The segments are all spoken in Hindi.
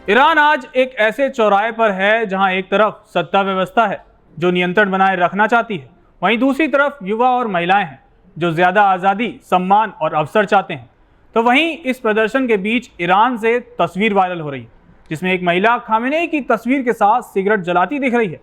ईरान आज एक ऐसे चौराहे पर है जहां एक तरफ सत्ता व्यवस्था है जो नियंत्रण बनाए रखना चाहती है, वहीं दूसरी तरफ युवा और महिलाएं हैं जो ज्यादा आज़ादी, सम्मान और अवसर चाहते हैं। तो वहीं इस प्रदर्शन के बीच ईरान से तस्वीर वायरल हो रही है जिसमें एक महिला खामेनेई की तस्वीर के साथ सिगरेट जलाती दिख रही है।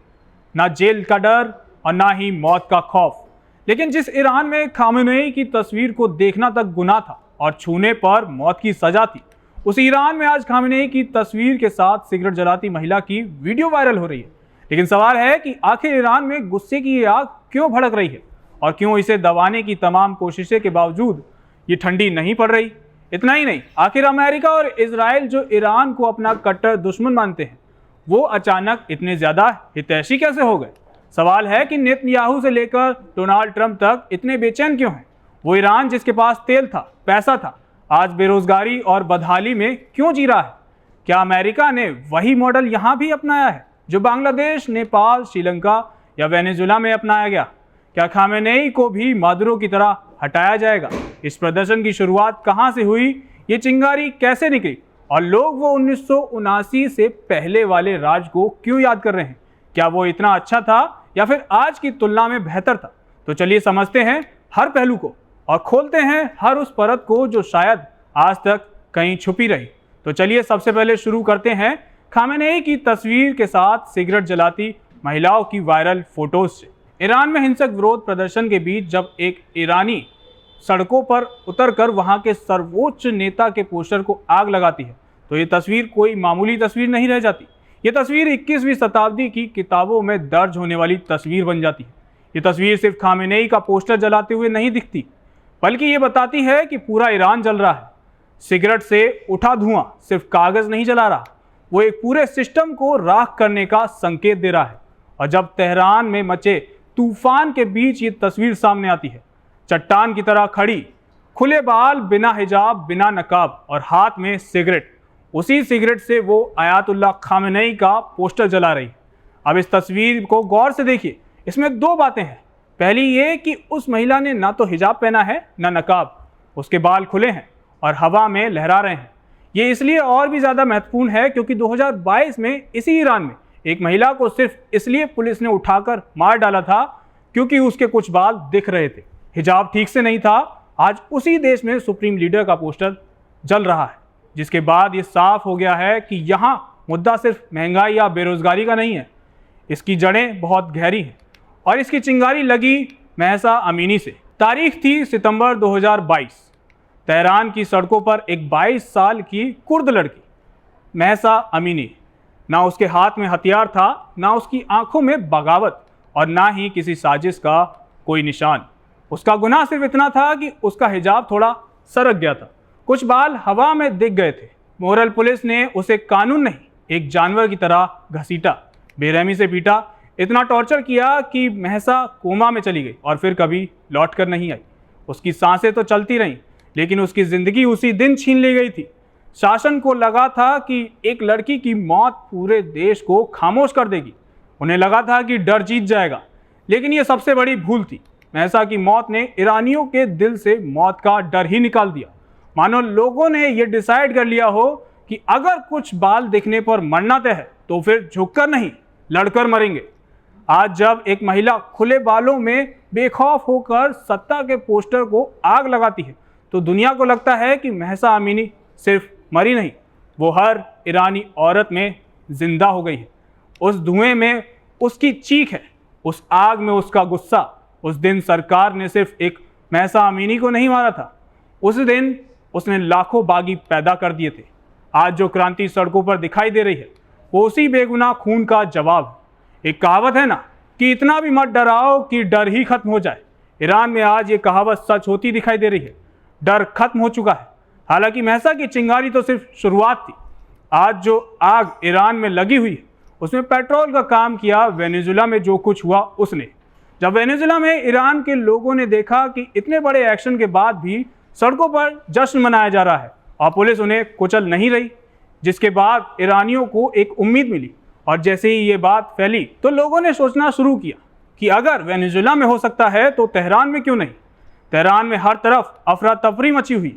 ना जेल का डर और ना ही मौत का खौफ, लेकिन जिस ईरान में खामेनेई की तस्वीर को देखना तक गुनाह था और छूने पर मौत की सजा थी, उस ईरान में आज खामेनेई की तस्वीर के साथ सिगरेट जलाती महिला की वीडियो वायरल हो रही है। लेकिन सवाल है कि आखिर ईरान में गुस्से की ये आग क्यों भड़क रही है और क्यों इसे दबाने की तमाम कोशिशें के बावजूद ये ठंडी नहीं पड़ रही। इतना ही नहीं, आखिर अमेरिका और इजराइल जो ईरान को अपना कट्टर दुश्मन मानते हैं, वो अचानक इतने ज्यादा हितैषी कैसे हो गए। सवाल है कि नेतन्याहू से लेकर डोनाल्ड ट्रंप तक इतने बेचैन क्यों हैं। वो ईरान जिसके पास तेल था, पैसा था, आज बेरोजगारी और बदहाली में क्यों जी रहा है। क्या अमेरिका ने वही मॉडल यहाँ भी अपनाया है जो बांग्लादेश, नेपाल, श्रीलंका या वेनेजुला में अपनाया गया। क्या खामेनेई को भी मादुरो की तरह हटाया जाएगा। इस प्रदर्शन की शुरुआत कहाँ से हुई, ये चिंगारी कैसे निकली और लोग वो 1979 से पहले वाले राज को क्यों याद कर रहे हैं। क्या वो इतना अच्छा था या फिर आज की तुलना में बेहतर था। तो चलिए समझते हैं हर पहलू को और खोलते हैं हर उस परत को जो शायद आज तक कहीं छुपी रही। तो चलिए सबसे पहले शुरू करते हैं खामेनेई की तस्वीर के साथ सिगरेट जलाती महिलाओं की वायरल फोटोज से। ईरान में हिंसक विरोध प्रदर्शन के बीच जब एक ईरानी सड़कों पर उतरकर वहां के सर्वोच्च नेता के पोस्टर को आग लगाती है तो ये तस्वीर कोई मामूली तस्वीर नहीं रह जाती। ये तस्वीर 21वीं शताब्दी की किताबों में दर्ज होने वाली तस्वीर बन जाती है। ये तस्वीर सिर्फ खामेनेई का पोस्टर जलाते हुए नहीं दिखती, बल्कि ये बताती है कि पूरा ईरान जल रहा है। सिगरेट से उठा धुआं सिर्फ कागज नहीं जला रहा, वो एक पूरे सिस्टम को राख करने का संकेत दे रहा है। और जब तेहरान में मचे तूफान के बीच ये तस्वीर सामने आती है, चट्टान की तरह खड़ी, खुले बाल, बिना हिजाब, बिना नकाब और हाथ में सिगरेट, उसी सिगरेट से वो आयतुल्लाह खामेनेई का पोस्टर जला रही है। अब इस तस्वीर को गौर से देखिए, इसमें दो बातें हैं। पहली ये कि उस महिला ने ना तो हिजाब पहना है ना नकाब, उसके बाल खुले हैं और हवा में लहरा रहे हैं। ये इसलिए और भी ज़्यादा महत्वपूर्ण है क्योंकि 2022 में इसी ईरान में एक महिला को सिर्फ इसलिए पुलिस ने उठाकर मार डाला था क्योंकि उसके कुछ बाल दिख रहे थे, हिजाब ठीक से नहीं था। आज उसी देश में सुप्रीम लीडर का पोस्टर जल रहा है, जिसके बाद ये साफ हो गया है कि यहाँ मुद्दा सिर्फ महंगाई या बेरोजगारी का नहीं है, इसकी जड़ें बहुत गहरी हैं। और इसकी चिंगारी लगी महसा अमीनी से। तारीख थी सितंबर 2022। तेहरान की सड़कों पर एक 22 साल की कुर्द लड़की महसा अमीनी, ना उसके हाथ में हथियार था, ना उसकी आंखों में बगावत और ना ही किसी साजिश का कोई निशान। उसका गुनाह सिर्फ इतना था कि उसका हिजाब थोड़ा सरक गया था, कुछ बाल हवा में दिख गए थे। मोरल पुलिस ने उसे कानून नहीं, एक जानवर की तरह घसीटा, बेरहमी से पीटा, इतना टॉर्चर किया कि महसा कोमा में चली गई और फिर कभी लौट कर नहीं आई। उसकी सांसें तो चलती रहीं, लेकिन उसकी ज़िंदगी उसी दिन छीन ली गई थी। शासन को लगा था कि एक लड़की की मौत पूरे देश को खामोश कर देगी। उन्हें लगा था कि डर जीत जाएगा, लेकिन ये सबसे बड़ी भूल थी। महसा की मौत ने ईरानियों के दिल से मौत का डर ही निकाल दिया। मानो लोगों ने ये डिसाइड कर लिया हो कि अगर कुछ बाल दिखने पर मरना तय है तो फिर झुककर नहीं, लड़कर मरेंगे। आज जब एक महिला खुले बालों में बेखौफ होकर सत्ता के पोस्टर को आग लगाती है तो दुनिया को लगता है कि महसा अमीनी सिर्फ मरी नहीं, वो हर ईरानी औरत में जिंदा हो गई है। उस धुएं में उसकी चीख है, उस आग में उसका गुस्सा। उस दिन सरकार ने सिर्फ एक महसा अमीनी को नहीं मारा था, उस दिन उसने लाखों बागी पैदा कर दिए थे। आज जो क्रांति सड़कों पर दिखाई दे रही है वो उसी बेगुनाह खून का जवाब है। एक कहावत है ना कि इतना भी मत डराओ कि डर ही खत्म हो जाए। ईरान में आज ये कहावत सच होती दिखाई दे रही है। डर खत्म हो चुका है। हालांकि महसा की चिंगारी तो सिर्फ शुरुआत थी। आज जो आग ईरान में लगी हुई है उसमें पेट्रोल का काम किया वेनेजुला में जो कुछ हुआ उसने। जब वेनेजुला में ईरान के लोगों ने देखा कि इतने बड़े एक्शन के बाद भी सड़कों पर जश्न मनाया जा रहा है और पुलिस उन्हें कुचल नहीं रही, जिसके बाद ईरानियों को एक उम्मीद मिली। और जैसे ही ये बात फैली तो लोगों ने सोचना शुरू किया कि अगर वेनेजुला में हो सकता है तो तेहरान में क्यों नहीं। तेहरान में हर तरफ अफरा तफरी मची हुई है,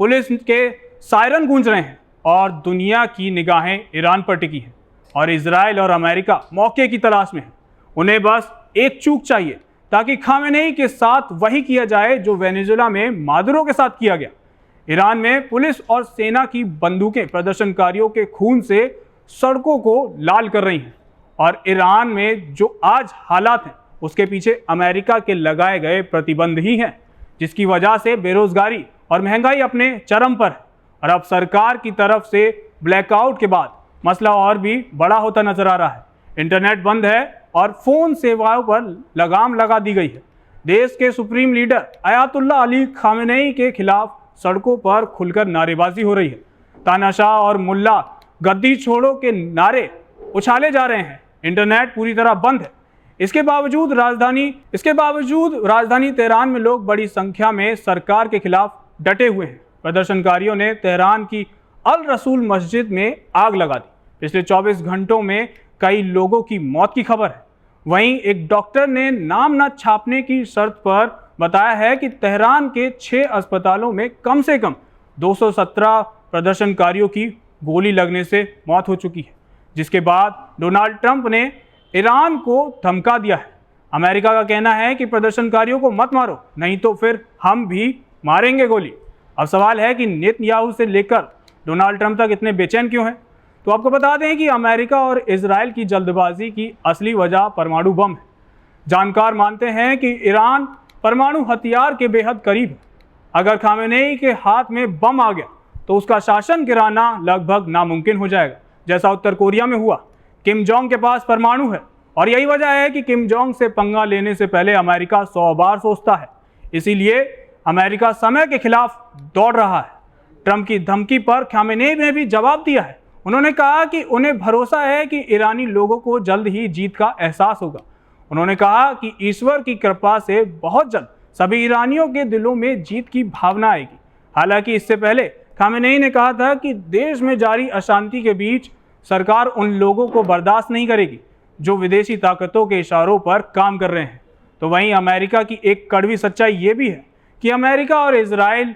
पुलिस के सायरन गूंज रहे हैं, और दुनिया की निगाहें ईरान पर टिकी हैं और इजराइल और अमेरिका मौके की तलाश में है। उन्हें बस एक चूक चाहिए ताकि खामेनेई के साथ वही किया जाए जो वेनेजुएला में मादुरो के साथ किया गया। ईरान में पुलिस और सेना की बंदूकें प्रदर्शनकारियों के खून से सड़कों को लाल कर रही हैं और ईरान में जो आज हालात हैं उसके पीछे अमेरिका के लगाए गए प्रतिबंध ही हैं, जिसकी वजह से बेरोजगारी और महंगाई अपने चरम पर है। और अब सरकार की तरफ से ब्लैकआउट के बाद मसला और भी बड़ा होता नजर आ रहा है। इंटरनेट बंद है और फोन सेवाओं पर लगाम लगा दी गई है। देश के supreme leader Ayatollah Ali Khamenei के खिलाफ सड़कों पर खुलकर नारेबाजी हो रही है। तानाशाह और मुल्ला गद्दी छोड़ो के नारे उछाले जा रहे हैं। इंटरनेट पूरी तरह बंद है। इसके बावजूद राजधानी तेहरान में लोग बड़ी संख्या में सरकार के खिलाफ डटे हुए हैं। प्रदर्शनकारियों ने तेहरान की अल रसूल मस्जिद में आग लगा दी। पिछले 24 घंटों में कई लोगों की मौत की खबर है। वहीं एक डॉक्टर ने नाम न छापने की शर्त पर बताया है कि तेहरान के 6 अस्पतालों में कम से कम 217 प्रदर्शनकारियों की गोली लगने से मौत हो चुकी है, जिसके बाद डोनाल्ड ट्रंप ने ईरान को धमका दिया है। अमेरिका का कहना है कि प्रदर्शनकारियों को मत मारो, नहीं तो फिर हम भी मारेंगे गोली। अब सवाल है कि नेतन्याहू से लेकर डोनाल्ड ट्रंप तक इतने बेचैन क्यों हैं? तो आपको बता दें कि अमेरिका और इजराइल की जल्दबाजी की असली वजह परमाणु बम है। जानकार मानते हैं कि ईरान परमाणु हथियार के बेहद करीब है। अगर खामेनेई के हाथ में बम आ गया तो उसका शासन गिराना लगभग नामुमकिन हो जाएगा, जैसा उत्तर कोरिया में हुआ। किम जोंग के पास परमाणु है और यही वजह है कि किम जोंग से पंगा लेने से पहले अमेरिका 100 बार सोचता है। इसीलिए अमेरिका समय के खिलाफ दौड़ रहा है। ट्रंप की धमकी पर खामेनेई ने भी जवाब दिया है। उन्होंने कहा कि उन्हें भरोसा है कि ईरानी लोगों को जल्द ही जीत का एहसास होगा। उन्होंने कहा कि ईश्वर की कृपा से बहुत जल्द सभी ईरानियों के दिलों में जीत की भावना आएगी। हालांकि इससे पहले खामेनेई ने कहा था कि देश में जारी अशांति के बीच सरकार उन लोगों को बर्दाश्त नहीं करेगी जो विदेशी ताकतों के इशारों पर काम कर रहे हैं। तो वहीं अमेरिका की एक कड़वी सच्चाई ये भी है कि अमेरिका और इजराइल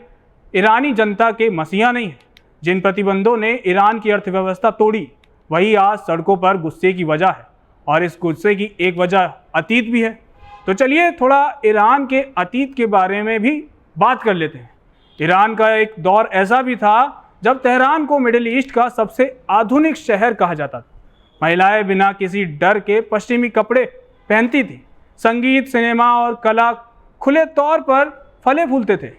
ईरानी जनता के मसीहा नहीं है। जिन प्रतिबंधों ने ईरान की अर्थव्यवस्था तोड़ी वही आज सड़कों पर गुस्से की वजह है और इस गुस्से की एक वजह अतीत भी है। तो चलिए थोड़ा ईरान के अतीत के बारे में भी बात कर लेते हैं। ईरान का एक दौर ऐसा भी था जब तेहरान को मिडिल ईस्ट का सबसे आधुनिक शहर कहा जाता था। महिलाएं बिना किसी डर के पश्चिमी कपड़े पहनती थी। संगीत, सिनेमा और कला खुले तौर पर फले फूलते थे।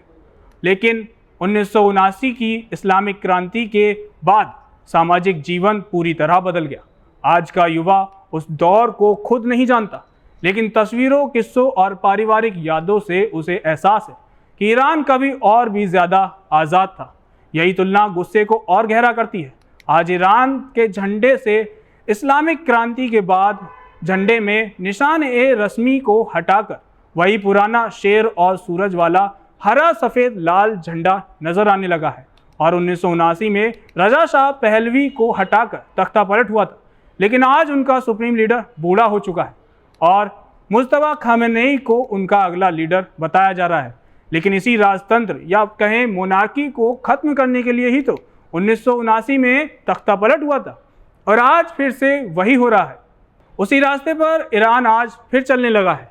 लेकिन 1979 की इस्लामिक क्रांति के बाद सामाजिक जीवन पूरी तरह बदल गया। आज का युवा उस दौर को खुद नहीं जानता, लेकिन तस्वीरों, किस्सों और पारिवारिक यादों से उसे एहसास है कि ईरान कभी और भी ज़्यादा आज़ाद था। यही तुलना गुस्से को और गहरा करती है। आज ईरान के झंडे से इस्लामिक क्रांति के बाद झंडे में निशान ए रस्मी को हटाकर वही पुराना शेर और सूरज वाला हरा सफ़ेद लाल झंडा नजर आने लगा है। और 1979 में रजा शाह पहलवी को हटाकर तख्ता पलट हुआ था, लेकिन आज उनका सुप्रीम लीडर बूढ़ा हो चुका है और मुस्तफा खामेनेई को उनका अगला लीडर बताया जा रहा है। लेकिन इसी राजतंत्र या कहें मोनार्की को खत्म करने के लिए ही तो 1979 में तख्ता पलट हुआ था और आज फिर से वही हो रहा है। उसी रास्ते पर ईरान आज फिर चलने लगा है।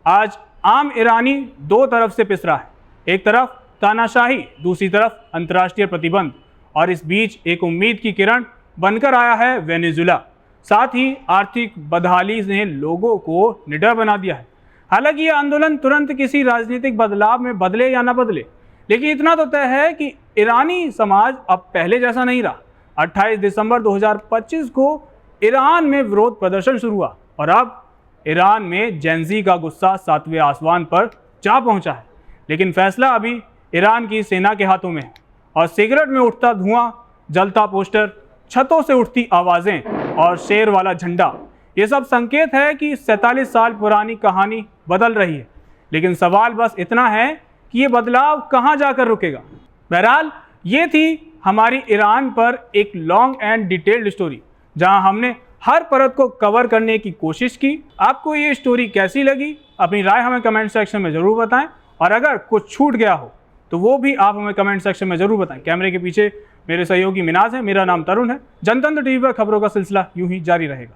आज आम ईरानी दो तरफ से पिस रहा है, एक तरफ तानाशाही, दूसरी तरफ अंतर्राष्ट्रीय प्रतिबंध, और इस बीच एक उम्मीद की किरण बनकर आया है वेनेजुएला। साथ ही आर्थिक बदहाली ने लोगों को निडर बना दिया है। हालांकि ये आंदोलन तुरंत किसी राजनीतिक बदलाव में बदले या ना बदले, लेकिन इतना तो तय है कि ईरानी समाज अब पहले जैसा नहीं रहा। 28 दिसंबर 2025 को ईरान में विरोध प्रदर्शन शुरू हुआ और अब ईरान में जेंजी का गुस्सा 7वें आसमान पर जा पहुंचा है। लेकिन फैसला अभी ईरान की सेना के हाथों में है और सिगरेट में उठता धुआं, जलता पोस्टर, छतों से उठती आवाज़ें और शेर वाला झंडा, ये सब संकेत है कि 47 साल पुरानी कहानी बदल रही है। लेकिन सवाल बस इतना है कि ये बदलाव कहाँ जाकर रुकेगा। बहरहाल ये थी हमारी ईरान पर एक लॉन्ग एंड डिटेल्ड स्टोरी, जहां हमने हर परत को कवर करने की कोशिश की। आपको ये स्टोरी कैसी लगी? अपनी राय हमें कमेंट सेक्शन में ज़रूर बताएं और अगर कुछ छूट गया हो तो वो भी आप हमें कमेंट सेक्शन में जरूर बताएं। कैमरे के पीछे मेरे सहयोगी मिनाज है, मेरा नाम तरुण है। जनतंत्र टीवी पर खबरों का सिलसिला यूं ही जारी रहेगा।